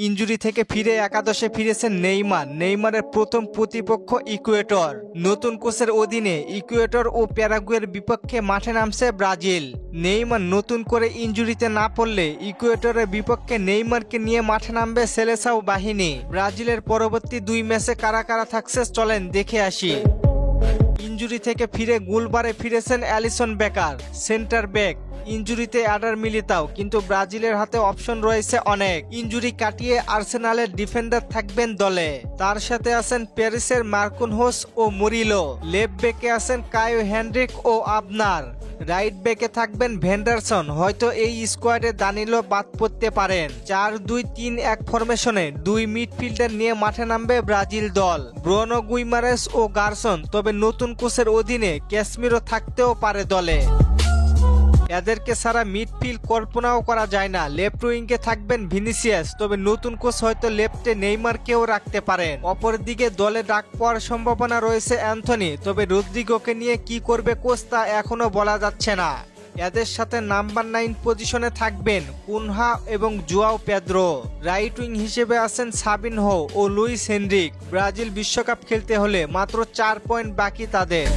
Injury থেকে ফিরে একাদশে ফিরেছেন নেইমার। নেইমারের প্রথম প্রতিপক্ষ ইকুয়েডর। নতুন কোচের অধীনে ইকুয়েডর ও প্যারাগুয়ের বিপক্ষে মাঠে নামছে ব্রাজিল। নেইমার নতুন করে ইনজুরিতে না পড়লে ইকুয়েডরের বিপক্ষে নেইমারকে নিয়ে মাঠে নামবে সেলেসাও বাহিনী। ব্রাজিলের পরবর্তী 2 ম্যাচে কারা কারা থাকছে চলেন দেখে আসি। ইনজুরি থেকে ফিরে গোলবারে ফিরেছেন অ্যালিসন বেকার, সেন্টার ব্যাক। ইনজুরিতে অ্যাডার মিলিতাও, কিন্তু ব্রাজিলের হাতে অপশন রয়েছে অনেক। ইনজুরি কাটিয়ে আর্সেনালের ডিফেন্ডার থাকবেন দলে। তার সাথে আছেন প্যারিসের মার্কুনহোস ও মুরিলো। লেফট ব্যাকে আছেন কায়ো হেনরিক ও আবনার। রাইট ব্যাকে থাকবেন ভেন্ডারসন। হয়তো এই স্কোয়াডে দানিলো বাদ পড়তে পারেন। 4-2-3-1 ফরমেশনে 2 মিডফিল্ডার নিয়ে মাঠে নামবে ব্রাজিল দল। ব্রুনো গুইমারেস ও গারসন। তবে নতুন কোচের অধীনে ক্যাসমিরো থাকতেও পারে দলে। এদেরকে ছাড়া মিডফিল্ড কল্পনাও করা যায় না। লেফট উইংয়ে থাকবেন ভিনিসিয়াস, তবে নতুন কোচ হয়তো লেফটে নেইমারকেও রাখতে পারেন। অপরদিকে দলে ডাক পাওয়ার সম্ভাবনা রয়েছে অ্যান্থনি, তবে রদ্রিগোকে নিয়ে কি করবে কোচ তা এখনো বলা যাচ্ছে না। এদের সাথে নাম্বার 9 পজিশনে থাকবেন কুনহা এবং জুয়াও পেদ্রো। রাইট উইং হিসেবে আছেন সাবিনহো ও লুইস হেনরিক। ব্রাজিল বিশ্বকাপ খেলতে হলে মাত্র 4 পয়েন্ট বাকি তাদের।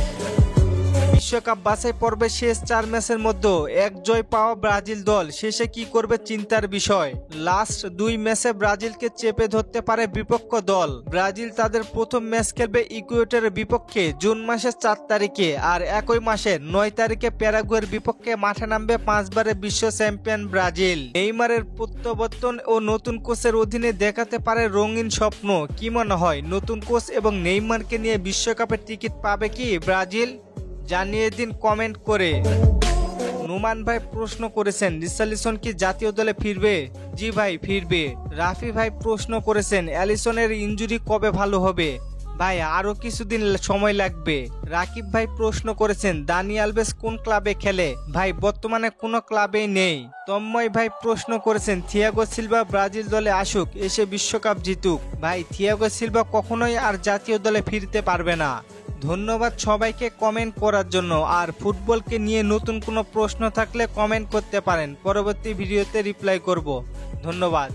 বিশ্বকাপ বাছাই পর্বে শেষ 4 ম্যাচের মধ্যে 1 জয় পাওয়া ব্রাজিল দল শেষে কি করবে চিন্তার বিষয়। লাস্ট 2 ম্যাচে ব্রাজিলকে চেপে ধরতে পারে বিপক্ষ দল। ব্রাজিল তাদের প্রথম ম্যাচ খেলবে ইকুয়েডরের বিপক্ষে জুন মাসের 4 তারিখে, আর একই মাসের 9 তারিখে প্যারাগুয়ের বিপক্ষে মাঠে নামবে 5 বারের বিশ্ব চ্যাম্পিয়ন ব্রাজিল। নেইমারের প্রত্যাবর্তন ও নতুন কোচের অধীনে দেখাতে পারে রঙিন স্বপ্ন। কি মনে হয়, নতুন কোচ এবং নেইমারকে নিয়ে বিশ্বকাপের টিকিট পাবে কি ব্রাজিল? জানিয়ে দিন কমেন্ট করে। নুমান ভাই প্রশ্ন করেছেন রিচার্লিসন কি জাতীয় দলে ফিরবে? জি ভাই ফিরবে। রাফি ভাই প্রশ্ন করেছেন অ্যালিসনের ইনজুরি কবে ভালো হবে? ভাই আরো কিছুদিন সময় লাগবে। রাকিব ভাই প্রশ্ন করেছেন দানি আলভেস কোন ক্লাবে খেলে? ভাই বর্তমানে কোনো ক্লাবেই নেই। তন্ময় ভাই প্রশ্ন করেছেন থিয়াগো সিলভা ব্রাজিল দলে আসুক, এসে বিশ্বকাপ জিতুক। ভাই থিয়াগো সিলভা কখনোই আর জাতীয় দলে ফিরতে পারবে না। ধন্যবাদ সবাইকে কমেন্ট করার জন্য। আর ফুটবলকে নিয়ে নতুন কোনো প্রশ্ন থাকলে কমেন্ট করতে পারেন, পরবর্তী ভিডিওতে রিপ্লাই করব। ধন্যবাদ।